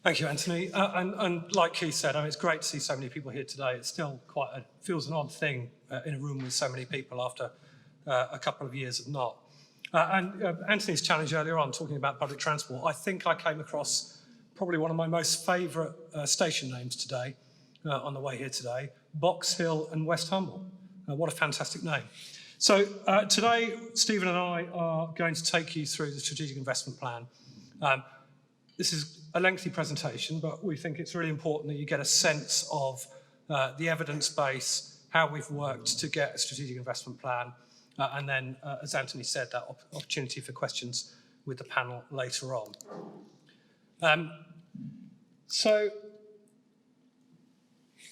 Thank you, Anthony. And like Keith said, it's great to see so many people here today. It's still feels an odd thing in a room with so many people after a couple of years of not. Anthony's challenge earlier on, talking about public transport, I think I came across probably one of my most favourite station names today, on the way here today, Box Hill and West Humble. What a fantastic name. So today, Stephen and I are going to take you through the strategic investment plan. This is a lengthy presentation, but we think it's really important that you get a sense of the evidence base, how we've worked to get a strategic investment plan, and then, as Anthony said, that opportunity for questions with the panel later on. So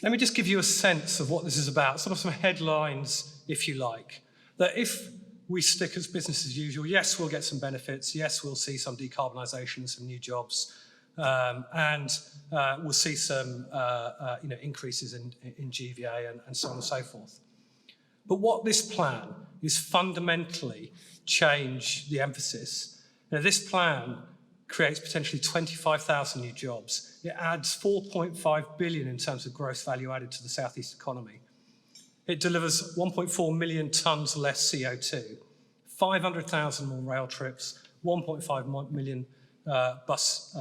let me just give you a sense of what this is about, sort of some headlines, if you like. That if we stick as business as usual, yes, we'll get some benefits, yes, we'll see some decarbonisation, some new jobs, and we'll see some increases in GVA and so on and so forth. But what this plan is fundamentally change the emphasis. Now, this plan creates potentially 25,000 new jobs. It adds 4.5 billion in terms of gross value added to the southeast economy. It delivers 1.4 million tonnes less CO2, 500,000 more rail trips, 1.5 million bus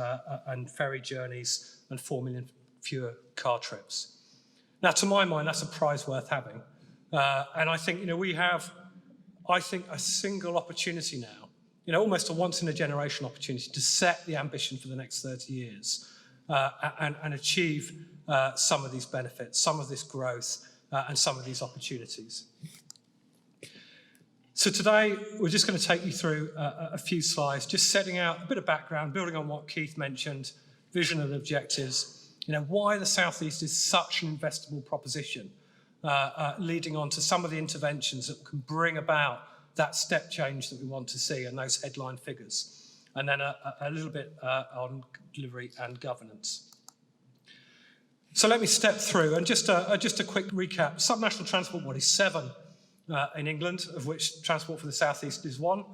and ferry journeys, and 4 million fewer car trips. Now, to my mind, that's a prize worth having. And I think, we have, a single opportunity now, almost a once-in-a-generation opportunity to set the ambition for the next 30 years and achieve some of these benefits, some of this growth, and some of these opportunities. So today, we're just going to take you through a few slides, just setting out a bit of background, building on what Keith mentioned, vision and objectives, why the South East is such an investable proposition, leading on to some of the interventions that can bring about that step change that we want to see and those headline figures, and then a little bit on delivery and governance. So let me step through, and just a quick recap. Subnational transport bodies, 7 in England, of which Transport for the South East is one.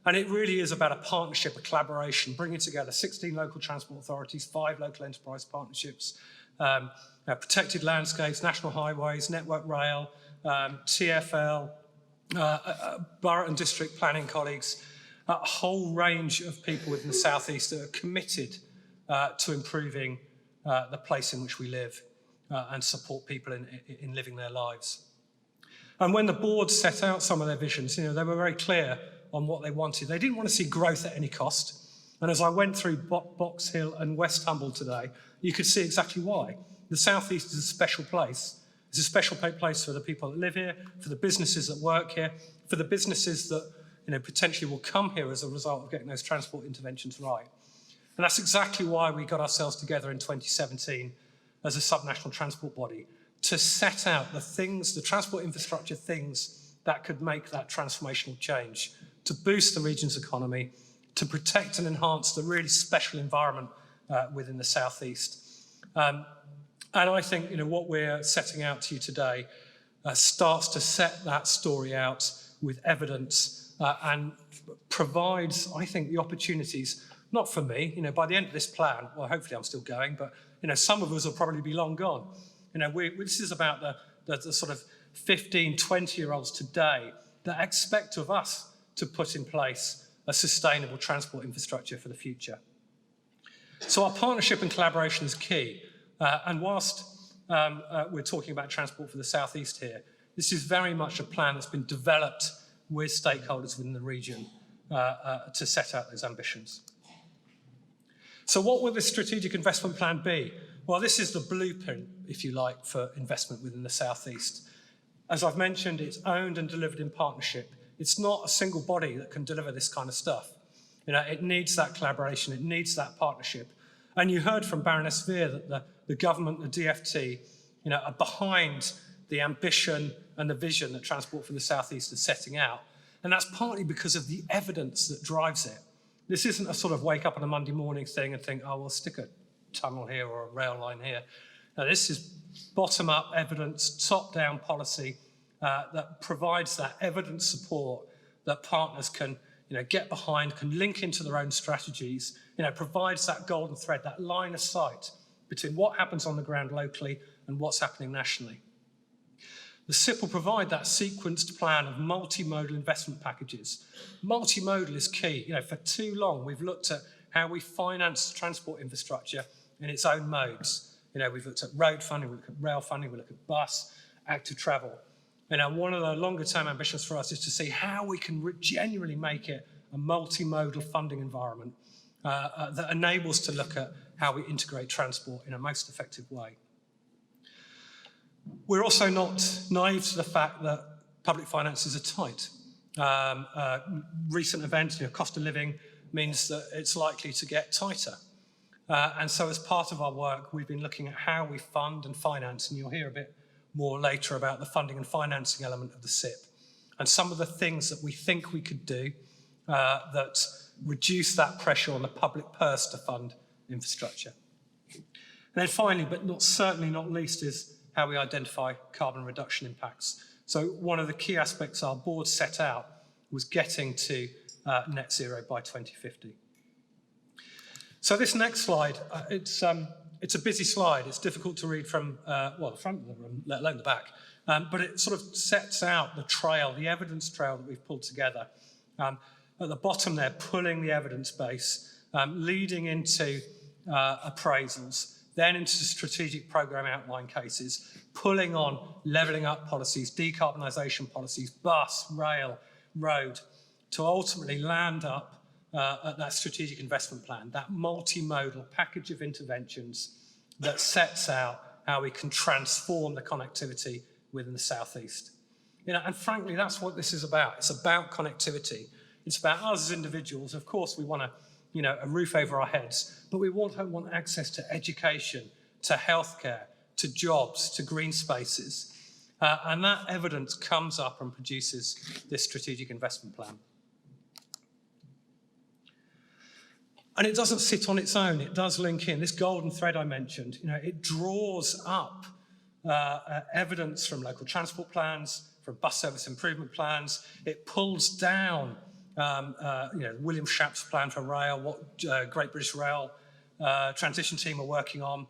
And it really is about a partnership, a collaboration, bringing together 16 local transport authorities, 5 local enterprise partnerships, protected landscapes, national highways, Network Rail, TfL, borough and district planning colleagues, a whole range of people within the South East that are committed to improving the place in which we live and support people in living their lives. And when the board set out some of their visions, they were very clear on what they wanted. They didn't want to see growth at any cost. And as I went through Box Hill and West Humble today, you could see exactly why. The South East is a special place. It's a special place for the people that live here, for the businesses that work here, for the businesses that potentially will come here as a result of getting those transport interventions right. And that's exactly why we got ourselves together in 2017 as a subnational transport body, to set out the things, the transport infrastructure things that could make that transformational change, to boost the region's economy, to protect and enhance the really special environment within the South East. And I think what we're setting out to you today starts to set that story out with evidence and provides, I think, the opportunities, not for me, by the end of this plan, well, hopefully I'm still going, but some of us will probably be long gone. This is about the sort of 15, 20-year-olds today that expect of us to put in place a sustainable transport infrastructure for the future. So our partnership and collaboration is key. And whilst we're talking about transport for the South East here, this is very much a plan that's been developed with stakeholders within the region to set out those ambitions. So what will this strategic investment plan be? Well, this is the blueprint, if you like, for investment within the South East. As I've mentioned, it's owned and delivered in partnership. It's not a single body that can deliver this kind of stuff. It needs that collaboration, it needs that partnership. And you heard from Baroness Veer that the government, the DfT, are behind the ambition and the vision that Transport for the South East is setting out. And that's partly because of the evidence that drives it. This isn't a sort of wake up on a Monday morning thing and think, oh, we'll stick a tunnel here or a rail line here. Now, this is bottom-up evidence, top-down policy that provides that evidence support that partners can get behind, can link into their own strategies, provides that golden thread, that line of sight between what happens on the ground locally and what's happening nationally. The SIP will provide that sequenced plan of multimodal investment packages. Multimodal is key. For too long, we've looked at how we finance transport infrastructure in its own modes. We've looked at road funding, we look at rail funding, we look at bus, active travel. One of the longer term ambitions for us is to see how we can genuinely make it a multimodal funding environment that enables to look at how we integrate transport in a most effective way. We're also not naive to the fact that public finances are tight. Recent events, cost of living means that it's likely to get tighter. And so as part of our work, we've been looking at how we fund and finance, and you'll hear a bit more later about the funding and financing element of the SIP, and some of the things that we think we could do that reduce that pressure on the public purse to fund infrastructure. And then finally, but certainly not least, is how we identify carbon reduction impacts. So one of the key aspects our board set out was getting to net zero by 2050. So this next slide, it's a busy slide. It's difficult to read from, the front of the room, let alone the back. But it sort of sets out the trail, the evidence trail that we've pulled together. At the bottom there, pulling the evidence base, leading into appraisals, then into strategic programme outline cases, pulling on levelling up policies, decarbonisation policies, bus, rail, road, to ultimately land up at that strategic investment plan, that multimodal package of interventions that sets out how we can transform the connectivity within the South East. And frankly, that's what this is about. It's about connectivity. It's about us as individuals. Of course, we want a roof over our heads, but we want access to education, to healthcare, to jobs, to green spaces. And that evidence comes up and produces this strategic investment plan. And it doesn't sit on its own. It does link in. This golden thread I mentioned, it draws up evidence from local transport plans, from bus service improvement plans. It pulls down, William Schaap's plan for rail, what Great British Rail transition team are working on,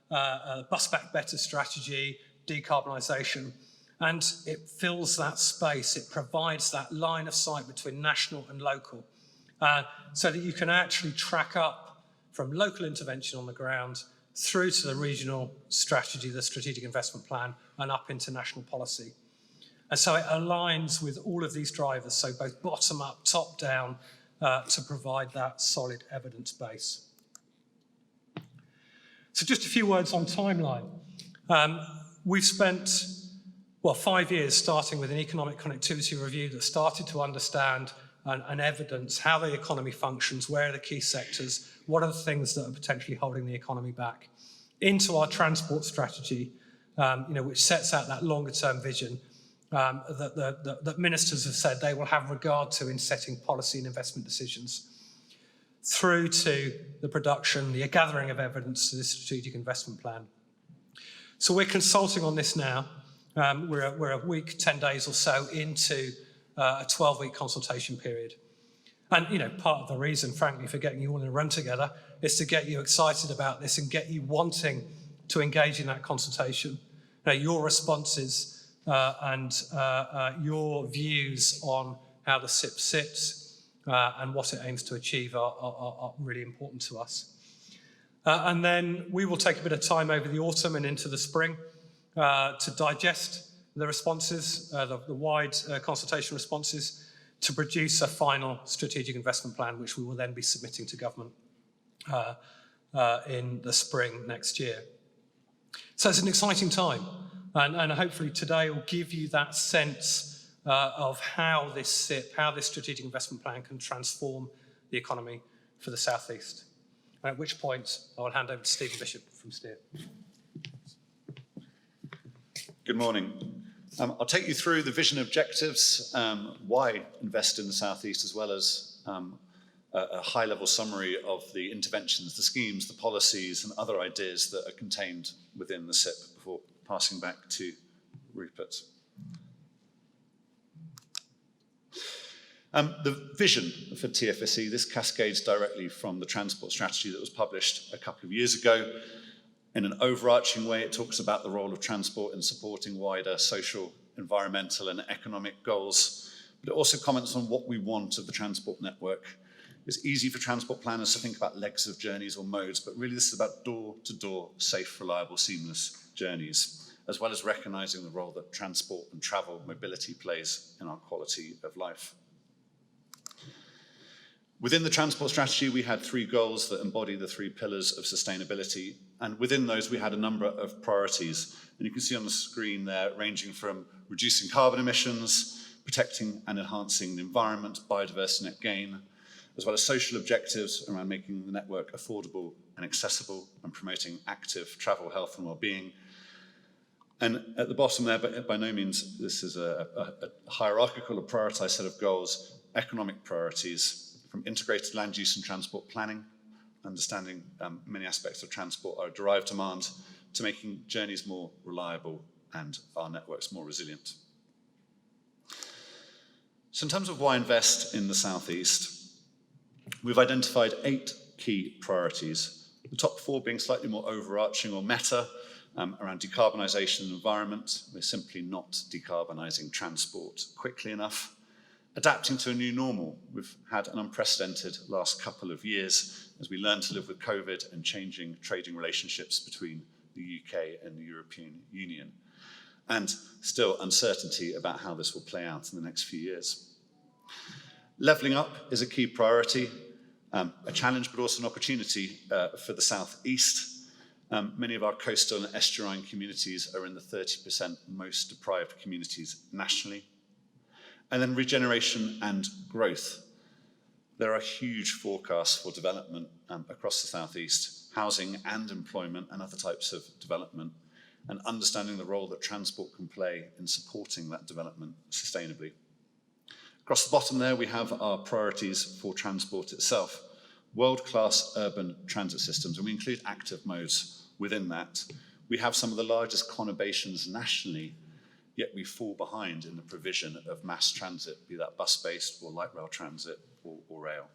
bus back better strategy, decarbonisation. And it fills that space. It provides that line of sight between national and local. So that you can actually track up from local intervention on the ground through to the regional strategy, the strategic investment plan, and up into national policy. And so it aligns with all of these drivers, so both bottom up, top down, to provide that solid evidence base. So just a few words on timeline. We've spent, 5 years starting with an economic connectivity review that started to understand and evidence how the economy functions, where are the key sectors, what are the things that are potentially holding the economy back, into our transport strategy, which sets out that longer term vision that ministers have said they will have regard to in setting policy and investment decisions, through to the production, the gathering of evidence to the strategic investment plan. So we're consulting on this now. We're a week, 10 days or so into a 12-week consultation period. And, part of the reason, frankly, for getting you all in a room together is to get you excited about this and get you wanting to engage in that consultation. Your responses and your views on how the SIP sits and what it aims to achieve are really important to us. And then we will take a bit of time over the autumn and into the spring to digest the responses, the wide consultation responses, to produce a final strategic investment plan, which we will then be submitting to government in the spring next year. So it's an exciting time, and hopefully today will give you that sense of how this SIP, how this strategic investment plan can transform the economy for the South East. At which point I will hand over to Steven Bishop from Steer. Good morning. I'll take you through the vision objectives, why invest in the South East, as well as a high-level summary of the interventions, the schemes, the policies and other ideas that are contained within the SIP before passing back to Rupert. The vision for TfSE, this cascades directly from the transport strategy that was published a couple of years ago. In an overarching way, it talks about the role of transport in supporting wider social, environmental and economic goals, but it also comments on what we want of the transport network. It's easy for transport planners to think about legs of journeys or modes, but really this is about door-to-door, safe, reliable, seamless journeys, as well as recognising the role that transport and travel mobility plays in our quality of life. Within the transport strategy, we had 3 goals that embody the 3 pillars of sustainability. And within those, we had a number of priorities. And you can see on the screen there, ranging from reducing carbon emissions, protecting and enhancing the environment, biodiversity net gain, as well as social objectives around making the network affordable and accessible and promoting active travel, health and well-being. And at the bottom there, but by no means this is a hierarchical or prioritised set of goals, economic priorities, from integrated land use and transport planning, understanding many aspects of transport are derived demand, to making journeys more reliable and our networks more resilient. So in terms of why invest in the South East, we've identified 8 key priorities, the top 4 being slightly more overarching or meta, around decarbonisation and environment. We're simply not decarbonising transport quickly enough. Adapting to a new normal. We've had an unprecedented last couple of years as we learn to live with COVID and changing trading relationships between the UK and the European Union. And still uncertainty about how this will play out in the next few years. Levelling up is a key priority, a challenge but also an opportunity for the South East. Many of our coastal and estuarine communities are in the 30% most deprived communities nationally. And then regeneration and growth. There are huge forecasts for development across the South East, housing and employment and other types of development, and understanding the role that transport can play in supporting that development sustainably. Across the bottom there, we have our priorities for transport itself. World-class urban transit systems, and we include active modes within that. We have some of the largest conurbations nationally, yet we fall behind in the provision of mass transit, be that bus-based or light rail transit or rail.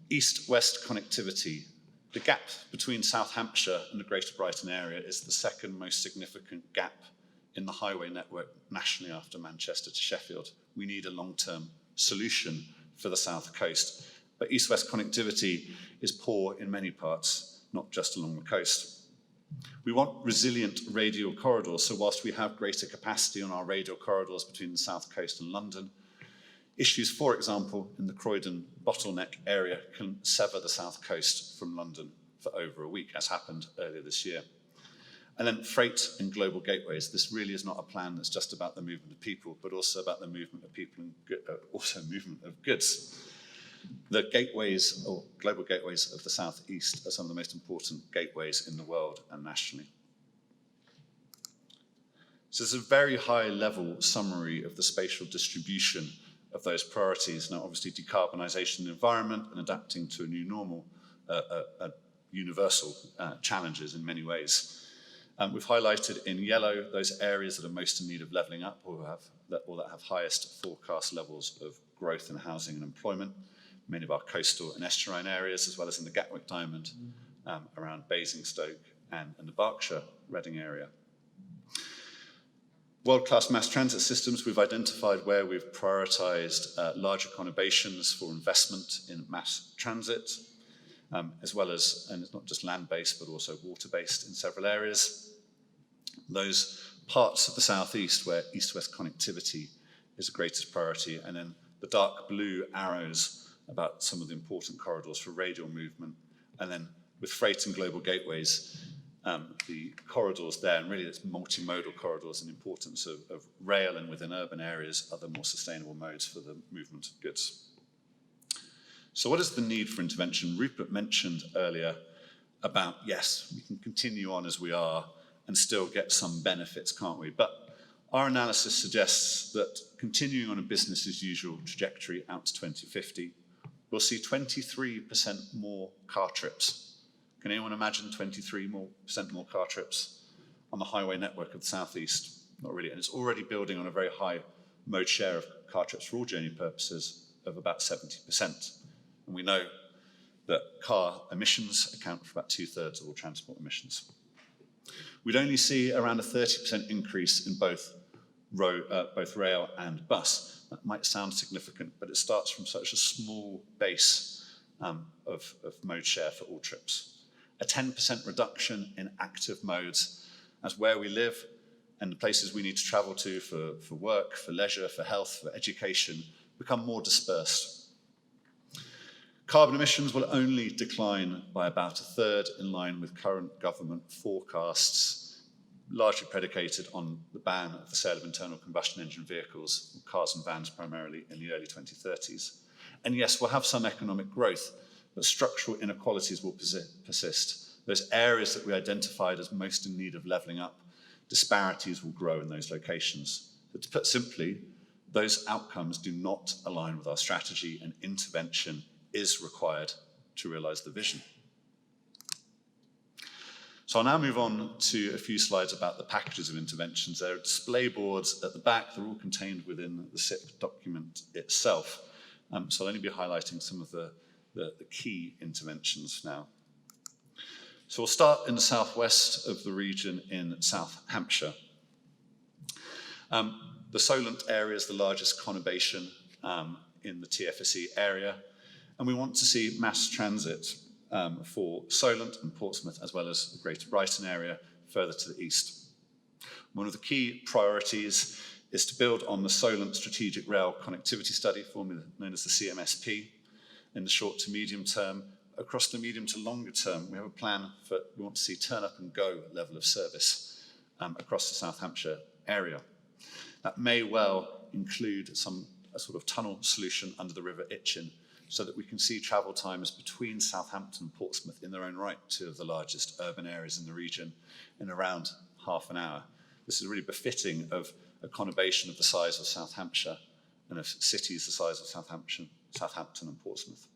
East-west connectivity. The gap between South Hampshire and the Greater Brighton area is the second most significant gap in the highway network nationally after Manchester to Sheffield. We need a long-term solution for the South Coast. But east-west connectivity is poor in many parts, not just along the coast. We want resilient radial corridors, so whilst we have greater capacity on our radial corridors between the South Coast and London, issues, for example, in the Croydon bottleneck area can sever the South Coast from London for over a week, as happened earlier this year. And then freight and global gateways. This really is not a plan that's just about the movement of people, but also about the movement of people and also movement of goods. The gateways, or global gateways of the South East, are some of the most important gateways in the world and nationally. So it's a very high-level summary of the spatial distribution of those priorities. Now, obviously, decarbonisation and environment and adapting to a new normal are universal challenges in many ways. We've highlighted in yellow those areas that are most in need of levelling up or that have highest forecast levels of growth in housing and employment. Many of our coastal and estuarine areas, as well as in the Gatwick Diamond, around Basingstoke and the Berkshire Reading area. World-class mass transit systems, we've identified where we've prioritised larger conurbations for investment in mass transit, as well as, and it's not just land-based, but also water-based in several areas. Those parts of the South East where east-west connectivity is the greatest priority, and then the dark blue arrows about some of the important corridors for radial movement, and then with freight and global gateways, the corridors there, and really it's multimodal corridors and the importance of rail and within urban areas, other more sustainable modes for the movement of goods. So what is the need for intervention? Rupert mentioned earlier about, yes, we can continue on as we are and still get some benefits, can't we? But our analysis suggests that continuing on a business as usual trajectory out to 2050, we'll see 23% more car trips. Can anyone imagine 23% more car trips on the highway network of the South East? Not really, and it's already building on a very high mode share of car trips for all journey purposes of about 70%. And we know that car emissions account for about 2/3 of all transport emissions. We'd only see around a 30% increase in both rail and bus. That might sound significant, but it starts from such a small base of mode share for all trips. A 10% reduction in active modes as where we live and the places we need to travel to for work, for leisure, for health, for education become more dispersed. Carbon emissions will only decline by about a third in line with current government forecasts, largely predicated on the ban of the sale of internal combustion engine vehicles, cars and vans primarily, in the early 2030s. And yes, we'll have some economic growth, but structural inequalities will persist. Those areas that we identified as most in need of levelling up, disparities will grow in those locations. But to put simply, those outcomes do not align with our strategy, and intervention is required to realise the vision. So I'll now move on to a few slides about the packages of interventions. There are display boards at the back. They're all contained within the SIP document itself. So I'll only be highlighting some of the key interventions now. So we'll start in the southwest of the region in South Hampshire. The Solent area is the largest conurbation in the TfSE area, and we want to see mass transit for Solent and Portsmouth, as well as the Greater Brighton area further to the east. One of the key priorities is to build on the Solent Strategic Rail Connectivity Study, formerly known as the CMSP, in the short to medium term. Across the medium to longer term, we have a plan we want to see turn up and go level of service across the South Hampshire area. That may well include a sort of tunnel solution under the River Itchen, so that we can see travel times between Southampton and Portsmouth in their own right, two of the largest urban areas in the region, in around half an hour. This is really befitting of a conurbation of the size of South Hampshire and of cities the size of Southampton and Portsmouth.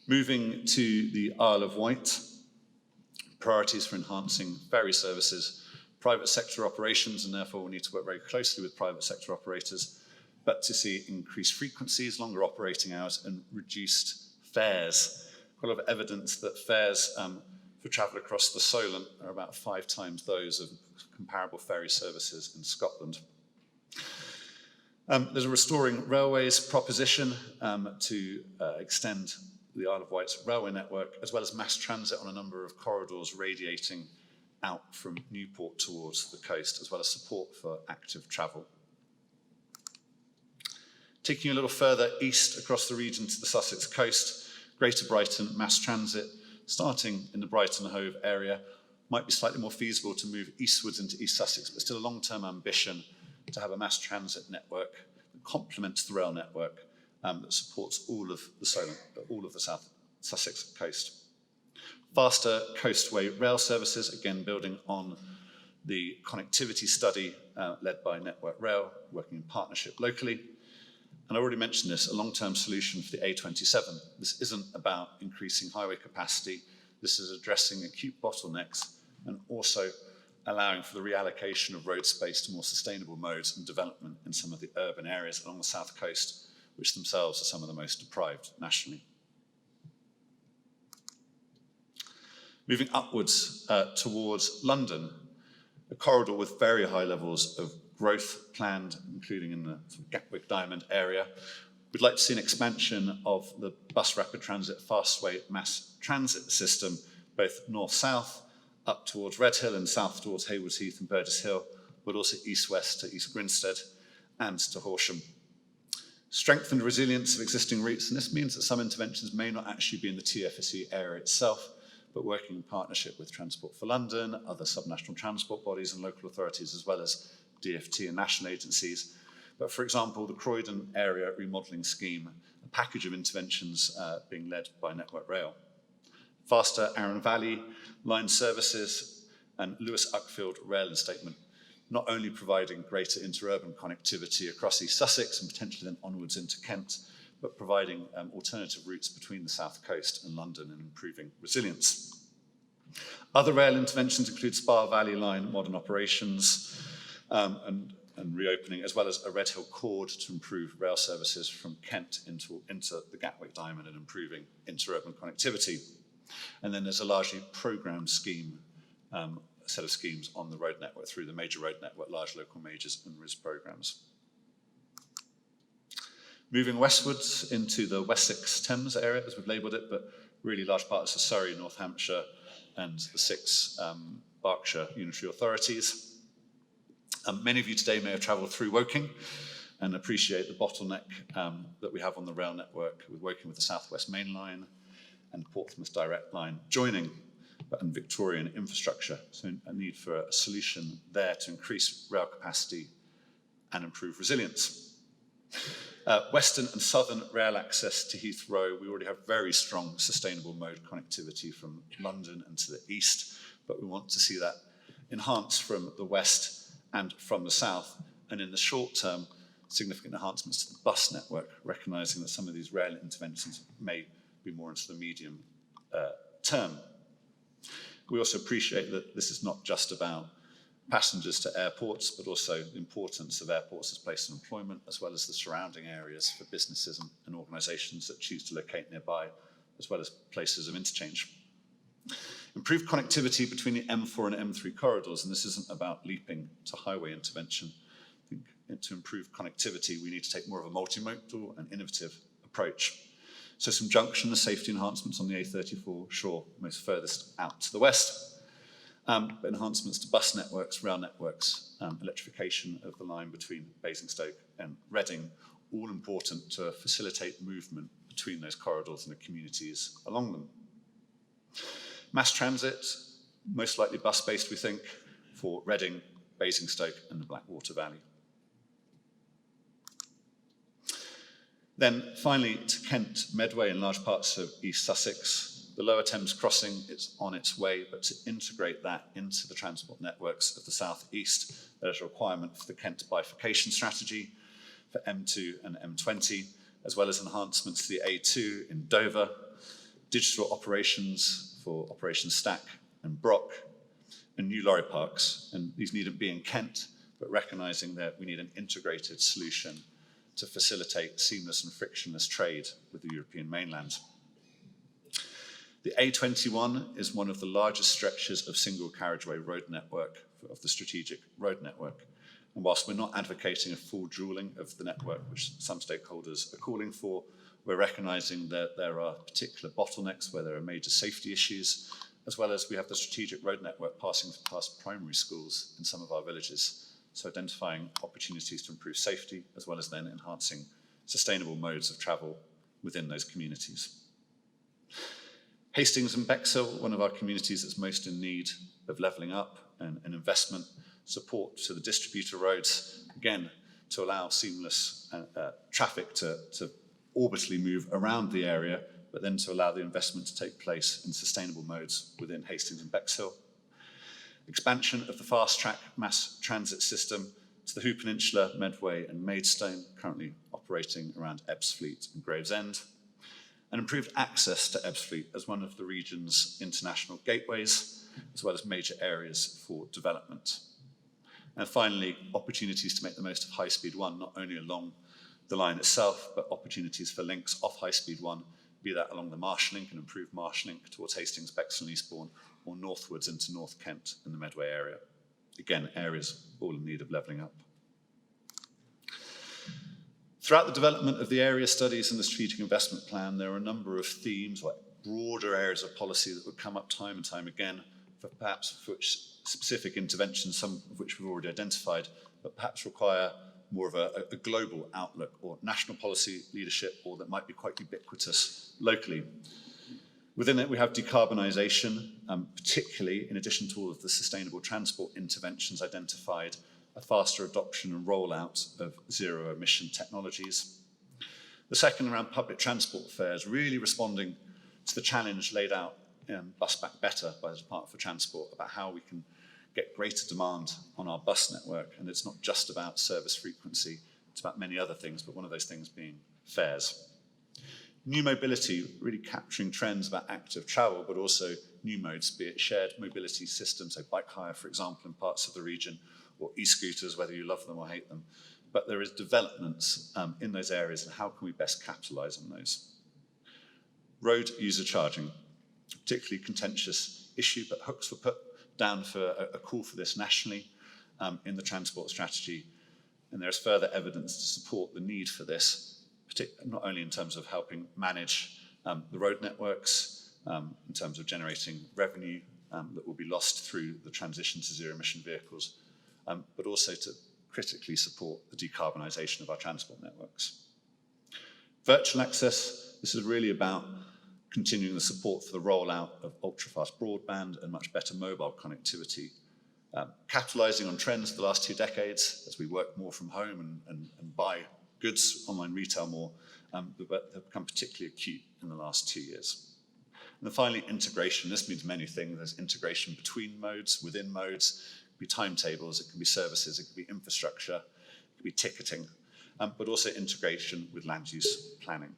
Moving to the Isle of Wight, priorities for enhancing ferry services, private sector operations, and therefore we need to work very closely with private sector operators, but to see increased frequencies, longer operating hours, and reduced fares. Quite a lot of evidence that fares for travel across the Solent are about 5 times those of comparable ferry services in Scotland. There's a Restoring Railways proposition to extend the Isle of Wight's railway network, as well as mass transit on a number of corridors radiating out from Newport towards the coast, as well as support for active travel. Taking a little further east across the region to the Sussex Coast, Greater Brighton mass transit, starting in the Brighton Hove area, might be slightly more feasible to move eastwards into East Sussex, but still a long-term ambition to have a mass transit network that complements the rail network that supports all of the South Sussex coast. Faster coastway rail services, again building on the connectivity study led by Network Rail, working in partnership locally. And I already mentioned this, a long-term solution for the A27. This isn't about increasing highway capacity. This is addressing acute bottlenecks and also allowing for the reallocation of road space to more sustainable modes and development in some of the urban areas along the south coast, which themselves are some of the most deprived nationally. Moving upwards towards London, a corridor with very high levels of growth planned, including in the Gatwick Diamond area. We'd like to see an expansion of the bus rapid transit fastway mass transit system, both north-south, up towards Redhill and south towards Haywards Heath and Burgess Hill, but also east-west to East Grinstead and to Horsham. Strengthened resilience of existing routes, and this means that some interventions may not actually be in the TfSE area itself, but working in partnership with Transport for London, other subnational transport bodies and local authorities, as well as DfT and national agencies. But for example, the Croydon Area Remodelling Scheme, a package of interventions being led by Network Rail. Faster Arun Valley line services and Lewis Uckfield rail instatement, not only providing greater interurban connectivity across East Sussex and potentially then onwards into Kent, but providing alternative routes between the south coast and London and improving resilience. Other rail interventions include Spa Valley Line modern operations and and reopening, as well as a Red Hill Cord to improve rail services from Kent into the Gatwick Diamond and improving interurban connectivity. And then there's a largely programmed scheme, set of schemes on the road network through the major road network, large local majors and RIS programs. Moving westwards into the Wessex Thames area, as we've labelled it, but really large parts of Surrey, North Hampshire, and the 6 Berkshire unitary authorities. Many of you today may have travelled through Woking and appreciate the bottleneck that we have on the rail network with Woking with the South West Main Line and Portsmouth Direct Line joining, and Victorian infrastructure. So a need for a solution there to increase rail capacity and improve resilience. Western and southern rail access to Heathrow, we already have very strong sustainable mode connectivity from London and to the east, but we want to see that enhanced from the west and from the south. And in the short term, significant enhancements to the bus network, recognising that some of these rail interventions may be more into the medium term. We also appreciate that this is not just about passengers to airports, but also the importance of airports as places of employment, as well as the surrounding areas for businesses and organisations that choose to locate nearby, as well as places of interchange. Improved connectivity between the M4 and M3 corridors, and this isn't about leaping to highway intervention. I think to improve connectivity, we need to take more of a multimodal and innovative approach. So some junction and safety enhancements on the A34 shore, most furthest out to the west. But enhancements to bus networks, rail networks, electrification of the line between Basingstoke and Reading, all important to facilitate movement between those corridors and the communities along them. Mass transit, most likely bus-based, we think, for Reading, Basingstoke and the Blackwater Valley. Then finally to Kent, Medway and large parts of East Sussex. The Lower Thames crossing is on its way, but to integrate that into the transport networks of the South East, there's a requirement for the Kent bifurcation strategy for M2 and M20, as well as enhancements to the A2 in Dover, digital operations for Operation Stack and Brock, and new lorry parks. And these needn't be in Kent, but recognising that we need an integrated solution to facilitate seamless and frictionless trade with the European mainland. The A21 is one of the largest stretches of single carriageway road network of the strategic road network. And whilst we're not advocating a full dualling of the network, which some stakeholders are calling for, we're recognising that there are particular bottlenecks where there are major safety issues, as well as we have the strategic road network passing past primary schools in some of our villages. So identifying opportunities to improve safety, as well as then enhancing sustainable modes of travel within those communities. Hastings and Bexhill, one of our communities that's most in need of levelling up and investment, support to the distributor roads, again, to allow seamless traffic to orbitally move around the area, but then to allow the investment to take place in sustainable modes within Hastings and Bexhill. Expansion of the fast-track mass transit system to the Hoop Peninsula, Medway and Maidstone, currently operating around Ebbsfleet and Gravesend. And improved access to Ebbsfleet as one of the region's international gateways, as well as major areas for development. And finally, opportunities to make the most of High Speed 1, not only along the line itself, but opportunities for links off High Speed 1, be that along the Marsh Link and improved Marsh Link towards Hastings, Bexhill and Eastbourne, or northwards into North Kent and the Medway area. Again, areas all in need of levelling up. Throughout the development of the area studies and the strategic investment plan, there are a number of themes, like broader areas of policy that would come up time and time again, for which specific interventions, some of which we've already identified, but perhaps require more of a global outlook or national policy leadership, or that might be quite ubiquitous locally. Within it, we have decarbonisation, particularly in addition to all of the sustainable transport interventions identified, a faster adoption and rollout of zero-emission technologies. The second around public transport fares, really responding to the challenge laid out in Bus Back Better by the Department for Transport about how we can get greater demand on our bus network. And it's not just about service frequency, it's about many other things, but one of those things being fares. New mobility, really capturing trends about active travel, but also new modes, be it shared mobility systems, so bike hire, for example, in parts of the region, or e-scooters, whether you love them or hate them. But there is developments in those areas, and how can we best capitalise on those? Road user charging, particularly contentious issue, but hooks were put down for a call for this nationally in the transport strategy. And there's further evidence to support the need for this, not only in terms of helping manage the road networks, in terms of generating revenue that will be lost through the transition to zero-emission vehicles, but also to critically support the decarbonisation of our transport networks. Virtual access, this is really about continuing the support for the rollout of ultra-fast broadband and much better mobile connectivity, capitalising on trends for the last 2 decades as we work more from home and buy goods, online retail more, that have become particularly acute in the last 2 years. And then finally, integration. This means many things. There's integration between modes, within modes. It can be timetables, it can be services, it can be infrastructure, it can be ticketing, but also integration with land use planning.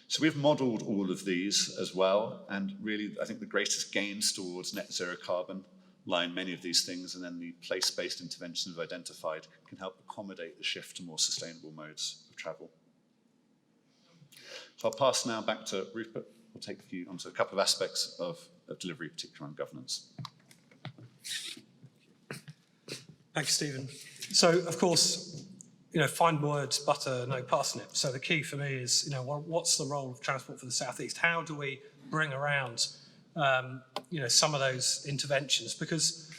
So we've modelled all of these as well, and really I think the greatest gains towards net zero carbon lie in many of these things, and then the place-based interventions we've identified can help accommodate the shift to more sustainable modes of travel. So I'll pass now back to Rupert. We'll take you onto a couple of aspects of delivery, particularly on governance. Thanks, Stephen. So, of course, fine words, butter, no parsnip. So the key for me is, what's the role of transport for the South East? How do we bring around, some of those interventions? Because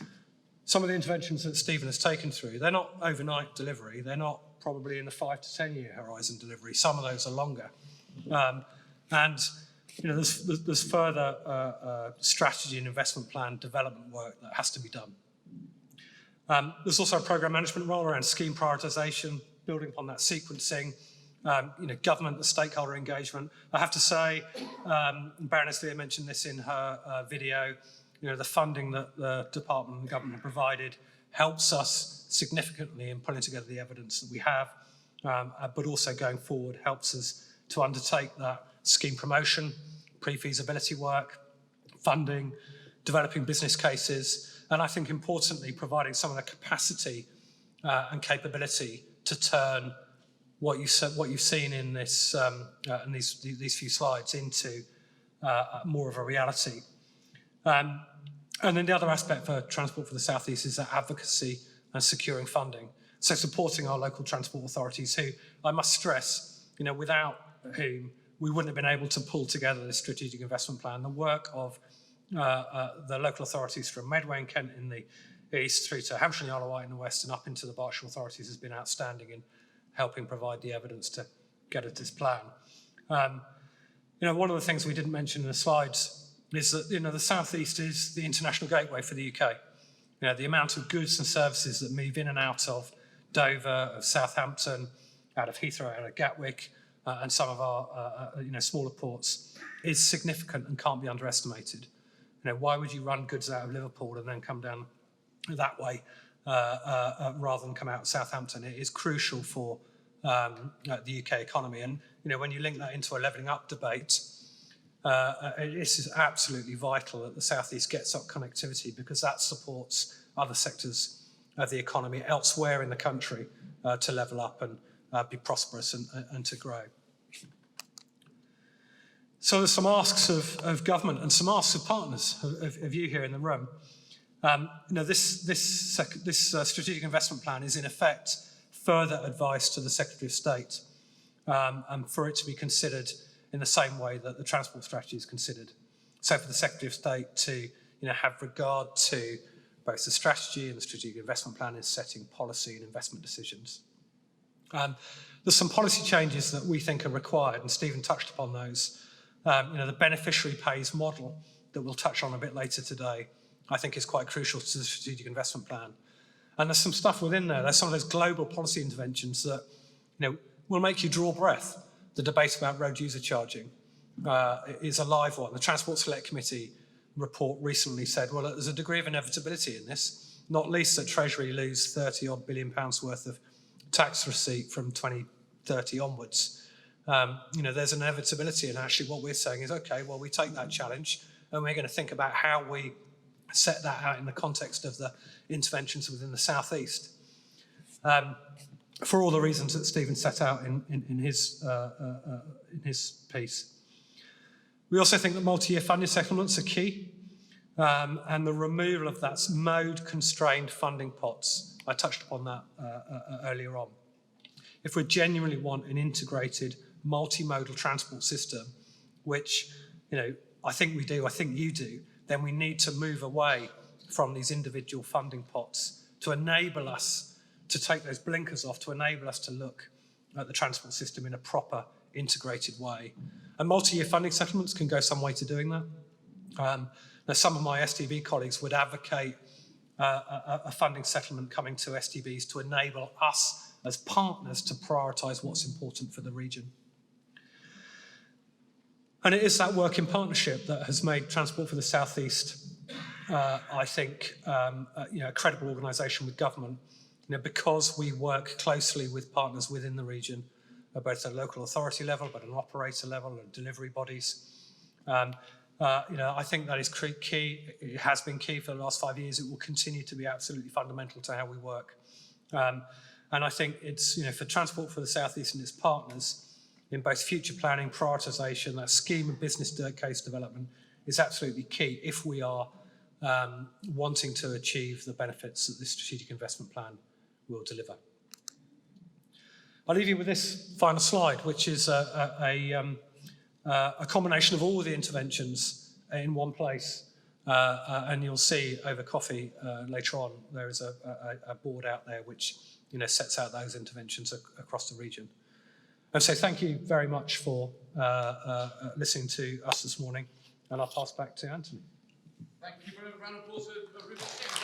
some of the interventions that Stephen has taken through, they're not overnight delivery. They're not probably in the 5 to 10 year horizon delivery. Some of those are longer. There's further strategy and investment plan development work that has to be done. There's also a programme management role around scheme prioritisation, building upon that sequencing, government and stakeholder engagement. I have to say, Baroness Lear mentioned this in her video, the funding that the department and government have provided helps us significantly in pulling together the evidence that we have, but also going forward helps us to undertake that scheme promotion, pre-feasibility work, funding, developing business cases, and I think importantly, providing some of the capacity and capability to turn what you've seen in this in these few slides into more of a reality. And then the other aspect for Transport for the South East is that advocacy and securing funding. So supporting our local transport authorities, who I must stress, without whom we wouldn't have been able to pull together this strategic investment plan. The work of the local authorities from Medway and Kent in the east through to Hampshire and Isle of Wight in the west and up into the Berkshire authorities has been outstanding in helping provide the evidence to get at this plan. One of the things we didn't mention in the slides is that the South East is the international gateway for the UK. The amount of goods and services that move in and out of Dover, of Southampton, out of Heathrow, out of Gatwick, and some of our smaller ports is significant and can't be underestimated. Why would you run goods out of Liverpool and then come down that way rather than come out of Southampton? It is crucial for the UK economy. And when you link that into a levelling up debate, this is absolutely vital that the South East gets up connectivity, because that supports other sectors of the economy elsewhere in the country to level up and be prosperous and to grow. So there's some asks of government and some asks of partners of you here in the room. This strategic investment plan is in effect further advice to the Secretary of State, and for it to be considered in the same way that the transport strategy is considered. So for the Secretary of State to have regard to both the strategy and the strategic investment plan in setting policy and investment decisions. There's some policy changes that we think are required, and Stephen touched upon those. The beneficiary pays model that we'll touch on a bit later today, I think is quite crucial to the strategic investment plan. And there's some stuff within there. There's some of those global policy interventions that will make you draw breath. The debate about road user charging is a live one. The Transport Select Committee report recently said, well, there's a degree of inevitability in this, not least that Treasury lose £30-odd billion worth of tax receipt from 2030 onwards. There's an inevitability, and actually what we're saying is, okay, well, we take that challenge and we're going to think about how we set that out in the context of the interventions within the southeast. For all the reasons that Stephen set out in his piece. We also think that multi-year funding settlements are key, and the removal of that mode-constrained funding pots. I touched upon that earlier on. If we genuinely want an integrated multimodal transport system, which I think we do, I think you do, then we need to move away from these individual funding pots to enable us to take those blinkers off, to enable us to look at the transport system in a proper, integrated way. And multi-year funding settlements can go some way to doing that. Now, some of my STB colleagues would advocate a funding settlement coming to STBs to enable us as partners to prioritise what's important for the region. And it is that work in partnership that has made Transport for the South East, I think, a credible organisation with government, because we work closely with partners within the region, both at a local authority level, but at an operator level, and delivery bodies. I think that is key. It has been key for the last 5 years. It will continue to be absolutely fundamental to how we work. And I think it's, for Transport for the South East and its partners, in both future planning, prioritisation, that scheme and business case development is absolutely key if we are wanting to achieve the benefits that this strategic investment plan will deliver. I'll leave you with this final slide, which is a combination of all the interventions in one place. And you'll see over coffee later on, there is a board out there which sets out those interventions across the region. And so thank you very much for listening to us this morning, and I'll pass back to Anthony. Thank you for a round of applause for Rupert.